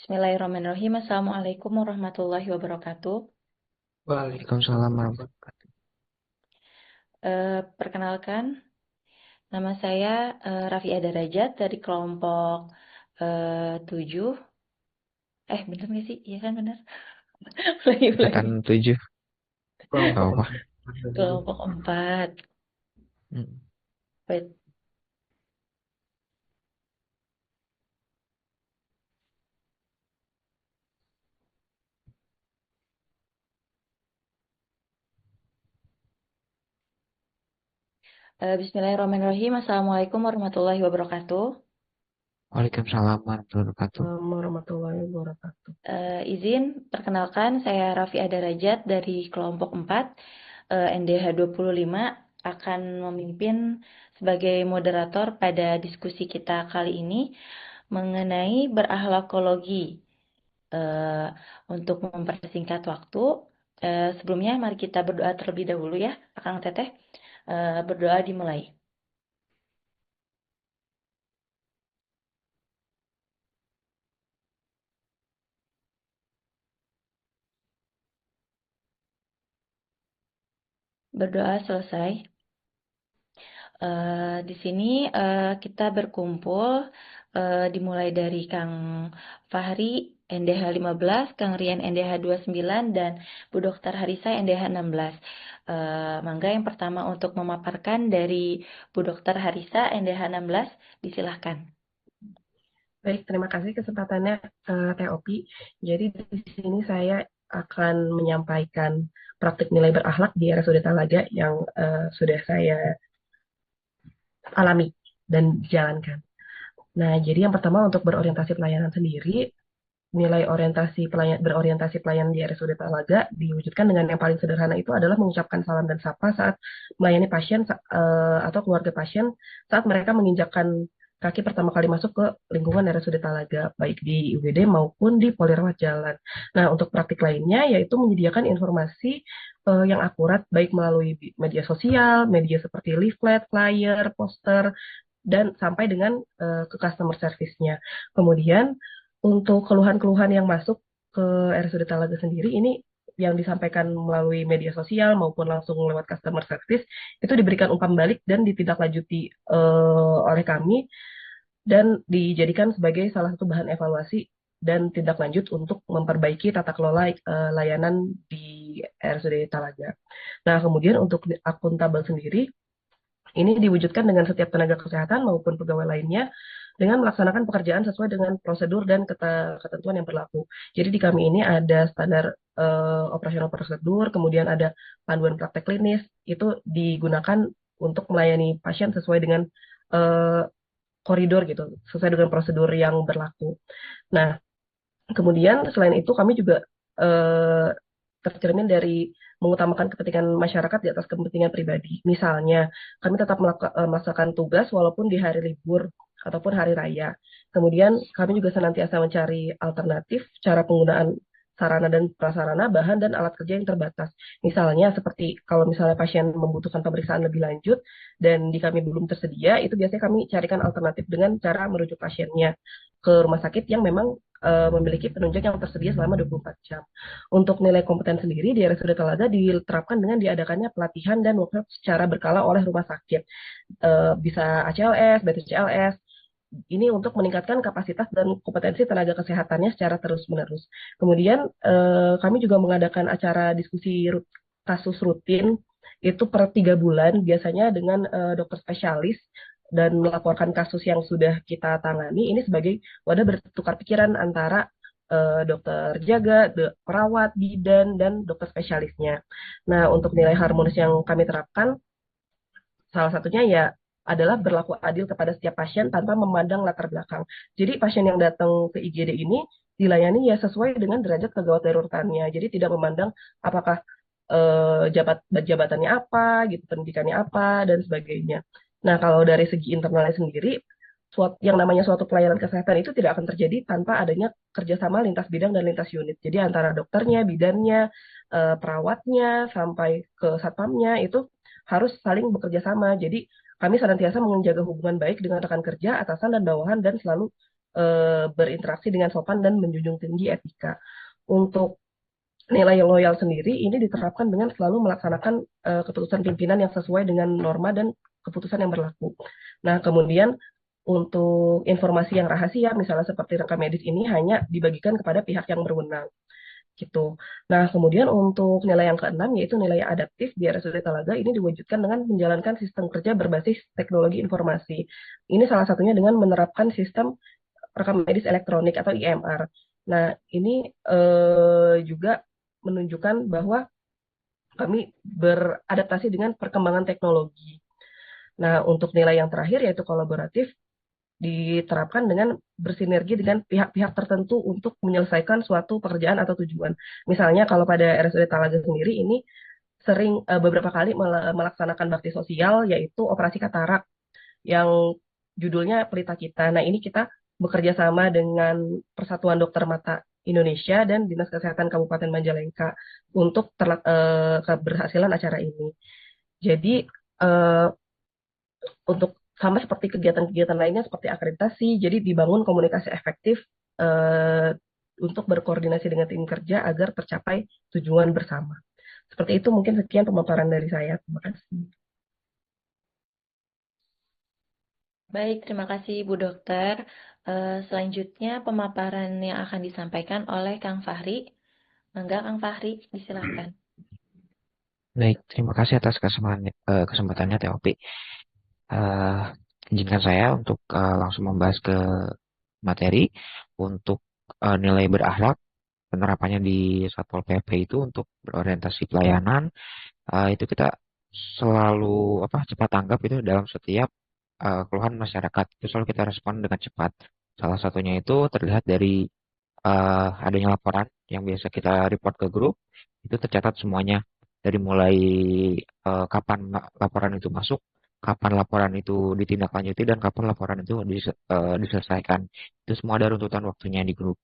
Bismillahirrahmanirrahim. Assalamualaikum warahmatullahi wabarakatuh. Waalaikumsalam warahmatullahi wabarakatuh. Perkenalkan, nama saya Raffi Adarajat dari kelompok 7. Bener nggak sih? Iya kan bener. Angkatan Ulangi. 7, Kelompok tahu apa? Kelompok 4. Hmm. Wait. Bismillahirrahmanirrahim. Assalamualaikum warahmatullahi wabarakatuh. Waalaikumsalam warahmatullahi wabarakatuh. warahmatullahi wabarakatuh. Izin perkenalkan, saya Raffi Adarajat dari kelompok 4 NDH 25 akan memimpin sebagai moderator pada diskusi kita kali ini mengenai berakhlakologi. Untuk mempersingkat waktu, sebelumnya mari kita berdoa terlebih dahulu ya, Akang Teteh. Berdoa dimulai. Berdoa selesai. Di sini kita berkumpul dimulai dari Kang Fahri NDH 15, Kang Rian NDH 29, dan Bu Dokter Harisa NDH 16. Mangga yang pertama untuk memaparkan dari Bu Dokter Harisa NDH 16, disilahkan. Baik, terima kasih kesempatannya Teh Opi. Jadi di sini saya akan menyampaikan praktik nilai berakhlak di RSUD Talaga yang sudah saya alami dan jalankan. Nah, jadi yang pertama untuk berorientasi pelayanan sendiri, nilai berorientasi pelayanan di RSUD Talaga diwujudkan dengan yang paling sederhana itu adalah mengucapkan salam dan sapa saat melayani pasien atau keluarga pasien saat mereka menginjakkan kaki pertama kali masuk ke lingkungan RSUD Talaga, baik di UGD maupun di Polirawat Jalan. Nah, untuk praktik lainnya yaitu menyediakan informasi yang akurat baik melalui media sosial, media seperti leaflet, flyer, poster, dan sampai dengan ke customer service-nya. Kemudian untuk keluhan-keluhan yang masuk ke RSUD Talaga sendiri ini yang disampaikan melalui media sosial maupun langsung lewat customer service itu diberikan umpan balik dan ditindaklanjuti oleh kami dan dijadikan sebagai salah satu bahan evaluasi dan tindak lanjut untuk memperbaiki tata kelola layanan di RSUD Talaga. Nah, kemudian untuk akuntabel sendiri ini diwujudkan dengan setiap tenaga kesehatan maupun pegawai lainnya dengan melaksanakan pekerjaan sesuai dengan prosedur dan ketentuan yang berlaku. Jadi di kami ini ada standar operasional prosedur, kemudian ada panduan praktek klinis, itu digunakan untuk melayani pasien sesuai dengan eh, koridor gitu, sesuai dengan prosedur yang berlaku. Nah, kemudian selain itu kami juga eh, tercermin dari mengutamakan kepentingan masyarakat di atas kepentingan pribadi. Misalnya, kami tetap melaksanakan tugas walaupun di hari libur ataupun hari raya. Kemudian kami juga senantiasa mencari alternatif cara penggunaan sarana dan prasarana, bahan dan alat kerja yang terbatas. Misalnya seperti kalau misalnya pasien membutuhkan pemeriksaan lebih lanjut dan di kami belum tersedia, itu biasanya kami carikan alternatif dengan cara merujuk pasiennya ke rumah sakit yang memang memiliki penunjang yang tersedia selama 24 jam. Untuk nilai kompeten sendiri di RSUD Talaga diterapkan dengan diadakannya pelatihan dan workshop secara berkala oleh rumah sakit. Bisa ACLS, BPJLS, ini untuk meningkatkan kapasitas dan kompetensi tenaga kesehatannya secara terus-menerus. Kemudian kami juga mengadakan acara diskusi kasus rutin itu per 3 bulan biasanya dengan dokter spesialis dan melaporkan kasus yang sudah kita tangani ini sebagai wadah bertukar pikiran antara dokter jaga, perawat, bidan, dan dokter spesialisnya. Nah, untuk nilai harmonis yang kami terapkan, salah satunya ya adalah berlaku adil kepada setiap pasien tanpa memandang latar belakang. Jadi pasien yang datang ke IGD ini dilayani ya sesuai dengan derajat kegawat daruраtannya. Jadi tidak memandang apakah jabatannya apa, gitu, pendidikannya apa dan sebagainya. Nah, kalau dari segi internalnya sendiri, yang namanya suatu pelayanan kesehatan itu tidak akan terjadi tanpa adanya kerjasama lintas bidang dan lintas unit. Jadi antara dokternya, bidannya, perawatnya, sampai ke satpamnya itu harus saling bekerja sama. Jadi kami senantiasa menjaga hubungan baik dengan rekan kerja, atasan dan bawahan dan selalu berinteraksi dengan sopan dan menjunjung tinggi etika. Untuk nilai loyal sendiri ini diterapkan dengan selalu melaksanakan keputusan pimpinan yang sesuai dengan norma dan keputusan yang berlaku. Nah, kemudian untuk informasi yang rahasia, misalnya seperti rekam medis ini hanya dibagikan kepada pihak yang berwenang gitu. Nah, kemudian untuk nilai yang keenam yaitu nilai adaptif di RSUD Talaga ini diwujudkan dengan menjalankan sistem kerja berbasis teknologi informasi. Ini salah satunya dengan menerapkan sistem rekam medis elektronik atau IMR. Nah, ini juga menunjukkan bahwa kami beradaptasi dengan perkembangan teknologi. Nah, untuk nilai yang terakhir yaitu kolaboratif diterapkan dengan bersinergi dengan pihak-pihak tertentu untuk menyelesaikan suatu pekerjaan atau tujuan. Misalnya kalau pada RSUD Talaga sendiri ini sering beberapa kali melaksanakan bakti sosial yaitu operasi katarak yang judulnya Pelita Kita. Nah, ini kita bekerja sama dengan Persatuan Dokter Mata Indonesia dan Dinas Kesehatan Kabupaten Majalengka untuk keberhasilan acara ini. Jadi eh, untuk sama seperti kegiatan-kegiatan lainnya seperti akreditasi, jadi dibangun komunikasi efektif eh, untuk berkoordinasi dengan tim kerja agar tercapai tujuan bersama. Seperti itu mungkin sekian pemaparan dari saya. Terima kasih. Baik, terima kasih Bu Dokter. Selanjutnya pemaparan yang akan disampaikan oleh Kang Fahri. Mangga Kang Fahri, disilahkan. Baik, terima kasih atas kesempatannya TOP. Eh, Izinkan saya untuk langsung membahas ke materi untuk nilai berakhlak penerapannya di Satpol PP itu untuk berorientasi pelayanan. Itu kita selalu cepat tanggap itu dalam setiap keluhan masyarakat. Itu selalu kita respon dengan cepat. Salah satunya itu terlihat dari adanya laporan yang biasa kita report ke grup, itu tercatat semuanya dari mulai kapan laporan itu masuk, kapan laporan itu ditindaklanjuti, dan kapan laporan itu diselesaikan. Itu semua ada runtutan waktunya di grup.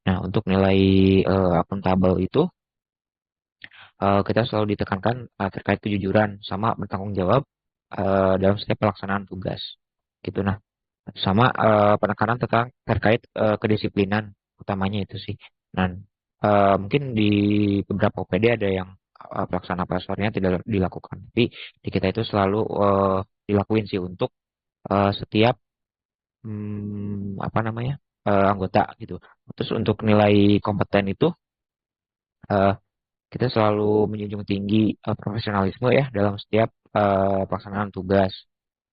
Nah, untuk nilai akuntabel itu kita selalu ditekankan terkait kejujuran sama bertanggung jawab dalam setiap pelaksanaan tugas. Gitu. Nah, sama penekanan tentang terkait kedisiplinan utamanya itu sih. Dan mungkin di beberapa OPD ada yang pelaksana paspornya tidak dilakukan, tapi di kita itu selalu dilakuin sih untuk setiap anggota gitu. Terus untuk nilai kompeten itu eh, kita selalu menjunjung tinggi profesionalisme ya dalam setiap pelaksanaan tugas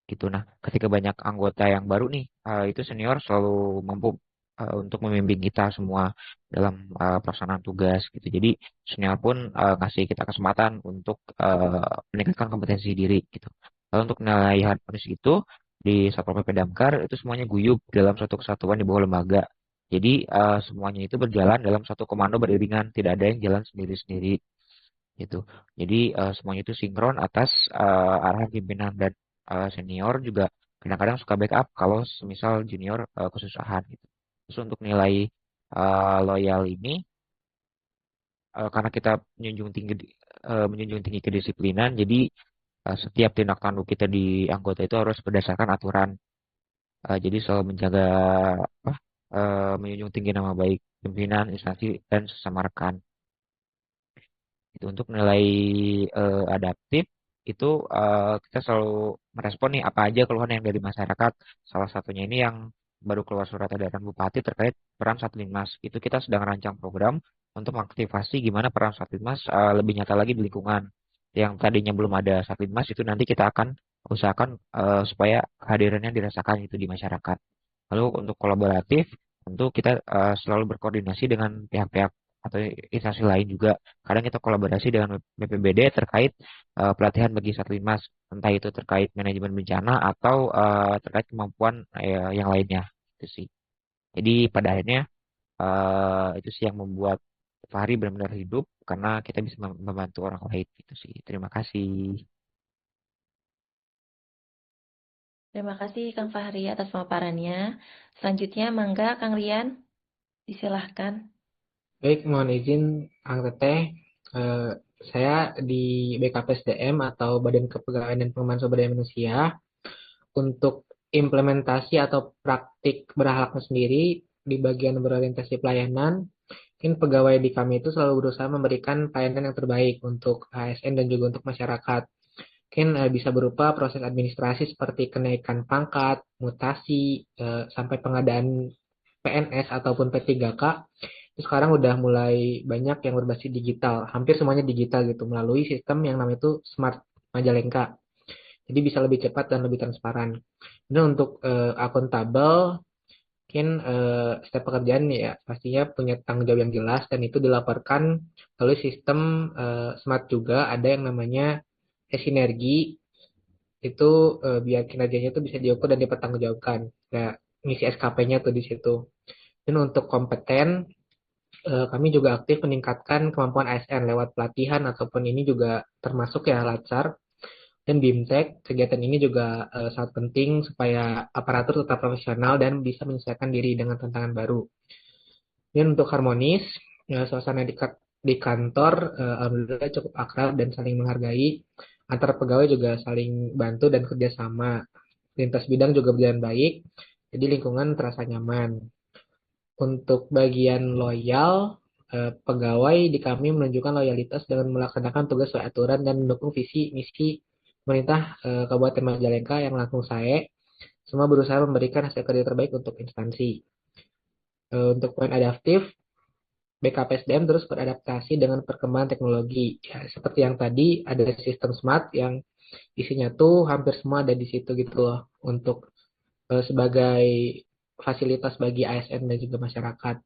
gitu. Nah, ketika banyak anggota yang baru nih, itu senior selalu mampu untuk membimbing kita semua dalam pelaksanaan tugas gitu. Jadi senior pun ngasih kita kesempatan untuk meningkatkan kompetensi diri gitu. Lalu untuk nilai harmonis itu di Satpol PP Damkar itu semuanya guyup dalam satu kesatuan di bawah lembaga. Jadi semuanya itu berjalan dalam satu komando beriringan, tidak ada yang jalan sendiri-sendiri gitu. Jadi semuanya itu sinkron atas arahan pimpinan dan senior juga kadang-kadang suka backup kalau semisal junior kesusahan gitu. Terus untuk nilai loyal ini karena kita menjunjung tinggi kedisiplinan, jadi setiap tindak tanduk kita di anggota itu harus berdasarkan aturan. Jadi selalu menjaga apa, menjunjung tinggi nama baik pimpinan, instansi dan sesama rekan. Itu untuk nilai adaptif itu kita selalu merespon nih apa aja keluhan yang dari masyarakat. Salah satunya ini yang baru keluar surat edaran Bupati terkait peran Satlinmas. Itu kita sedang rancang program untuk mengaktifasi gimana peran Satlinmas lebih nyata lagi di lingkungan. Yang tadinya belum ada Satlinmas itu nanti kita akan usahakan supaya kehadirannya dirasakan itu di masyarakat. Lalu untuk kolaboratif tentu kita selalu berkoordinasi dengan pihak-pihak atau instansi lain juga. Kadang kita kolaborasi dengan BPBD terkait pelatihan bagi Satlinmas, entah itu terkait manajemen bencana atau terkait kemampuan yang lainnya. Itu sih. Jadi pada akhirnya itu sih yang membuat Fahri benar-benar hidup karena kita bisa membantu orang lain. Itu sih. Terima kasih. Terima kasih Kang Fahri atas pemaparannya. Selanjutnya, Mangga Kang Rian, disilahkan. Baik, mohon izin Kang Teteh. Eh, saya di BKPSDM atau Badan Kepegawaian dan Pengembangan Sumber Daya Manusia untuk implementasi atau praktik berakhlaknya sendiri di bagian berorientasi pelayanan, mungkin pegawai di kami itu selalu berusaha memberikan pelayanan yang terbaik untuk ASN dan juga untuk masyarakat. Mungkin bisa berupa proses administrasi seperti kenaikan pangkat, mutasi, sampai pengadaan PNS ataupun P3K. Itu sekarang udah mulai banyak yang berbasis digital, hampir semuanya digital gitu, melalui sistem yang namanya itu Smart Majalengka. Jadi bisa lebih cepat dan lebih transparan. Dan untuk akuntabel, mungkin setiap pekerjaan ya pastinya punya tanggung jawab yang jelas dan itu dilaporkan melalui sistem smart juga. Ada yang namanya sinergi, itu biar kinerjanya itu bisa diukur dan dipertanggungjawabkan. Ya, ngisi SKP-nya tuh di situ. Dan untuk kompeten, kami juga aktif meningkatkan kemampuan ASN lewat pelatihan ataupun ini juga termasuk ya Latsar dan BIMTEK. Kegiatan ini juga sangat penting supaya aparatur tetap profesional dan bisa menyesuaikan diri dengan tantangan baru. Dan untuk harmonis, suasana di kantor alhamdulillah cukup akrab dan saling menghargai. Antar pegawai juga saling bantu dan kerjasama. Lintas bidang juga berjalan baik, jadi lingkungan terasa nyaman. Untuk bagian loyal, pegawai di kami menunjukkan loyalitas dengan melaksanakan tugas sesuai aturan dan mendukung visi misi pemerintah Kabupaten Majalengka yang langsung saya. Semua berusaha memberikan hasil kerja terbaik untuk instansi. Untuk poin adaptif, BKPSDM terus beradaptasi dengan perkembangan teknologi. Ya, seperti yang tadi ada sistem smart yang isinya tuh hampir semua ada di situ gitu loh untuk sebagai fasilitas bagi ASN dan juga masyarakat.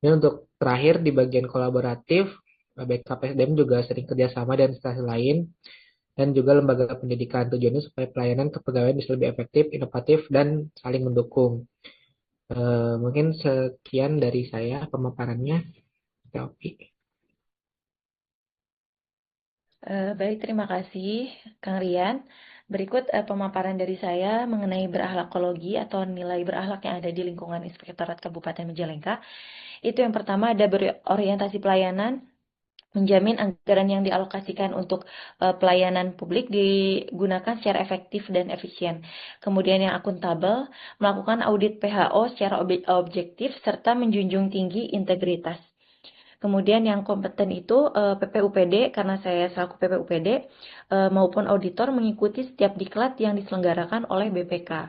Dan untuk terakhir di bagian kolaboratif, BKPSDM juga sering kerjasama dengan instansi lain dan juga lembaga pendidikan. Tujuannya supaya pelayanan kepegawaian bisa lebih efektif, inovatif, dan saling mendukung. Mungkin sekian dari saya pemaparannya. Ya, Opi. Baik, terima kasih, Kang Rian. Berikut pemaparan dari saya mengenai berakhlakologi atau nilai berakhlak yang ada di lingkungan Inspektorat Kabupaten Majalengka. Itu yang pertama ada berorientasi pelayanan, menjamin anggaran yang dialokasikan untuk pelayanan publik digunakan secara efektif dan efisien. Kemudian yang akuntabel, melakukan audit PHO secara objektif serta menjunjung tinggi integritas. Kemudian yang kompeten itu PPUPD, karena saya selaku PPUPD maupun auditor mengikuti setiap diklat yang diselenggarakan oleh BPK.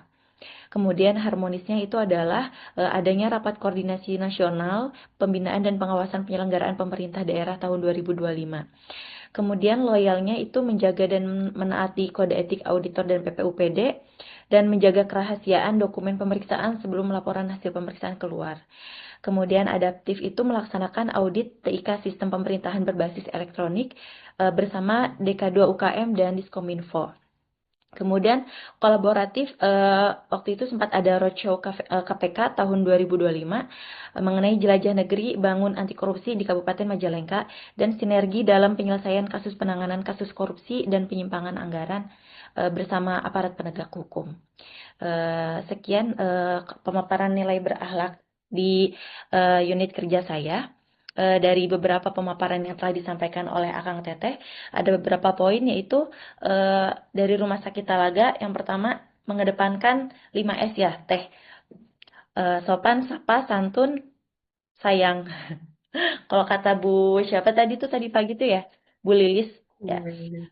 Kemudian harmonisnya itu adalah adanya rapat koordinasi nasional, pembinaan dan pengawasan penyelenggaraan pemerintah daerah tahun 2025. Kemudian loyalnya itu menjaga dan menaati kode etik auditor dan PPUPD dan menjaga kerahasiaan dokumen pemeriksaan sebelum laporan hasil pemeriksaan keluar. Kemudian adaptif itu melaksanakan audit TIK sistem pemerintahan berbasis elektronik bersama DK2 UKM dan Diskominfo. Kemudian kolaboratif, waktu itu sempat ada roadshow KPK tahun 2025 mengenai jelajah negeri bangun anti korupsi di Kabupaten Majalengka dan sinergi dalam penyelesaian kasus penanganan kasus korupsi dan penyimpangan anggaran bersama aparat penegak hukum. Sekian pemaparan nilai berakhlak di unit kerja saya. Dari beberapa pemaparan yang telah disampaikan oleh Akang Teteh, ada beberapa poin yaitu dari Rumah Sakit Talaga. Yang pertama, mengedepankan 5S ya, Teh. Sopan, sapa, santun, sayang. Kalau kata Bu siapa tadi tuh tadi pagi tuh ya, Bu Lilis ya.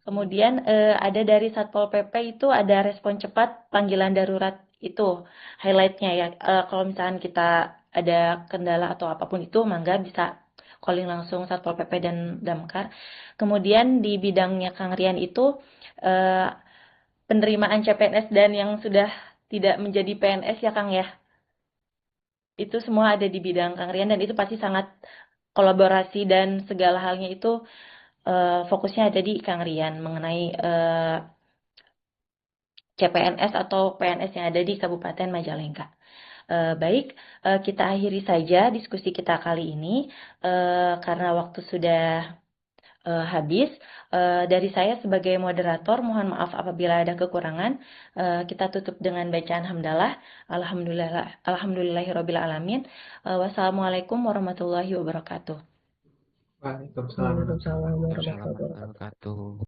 Kemudian ada dari Satpol PP itu ada respon cepat panggilan darurat itu highlightnya ya. Kalau misalkan kita ada kendala atau apapun itu, mangga bisa calling langsung Satpol PP dan Damkar. Kemudian di bidangnya Kang Rian itu eh, penerimaan CPNS dan yang sudah tidak menjadi PNS ya Kang ya. Itu semua ada di bidang Kang Rian dan itu pasti sangat kolaborasi dan segala halnya itu fokusnya ada di Kang Rian mengenai CPNS atau PNS yang ada di Kabupaten Majalengka. Baik, kita akhiri saja diskusi kita kali ini karena waktu sudah habis. Dari saya sebagai moderator, mohon maaf apabila ada kekurangan. Kita tutup dengan bacaan hamdalah. Alhamdulillahirabbil alamin. Wassalamualaikum warahmatullahi wabarakatuh. Waalaikumsalam. Waalaikumsalam warahmatullahi Waalaikumsalam warahmatullahi wabarakatuh. wabarakatuh.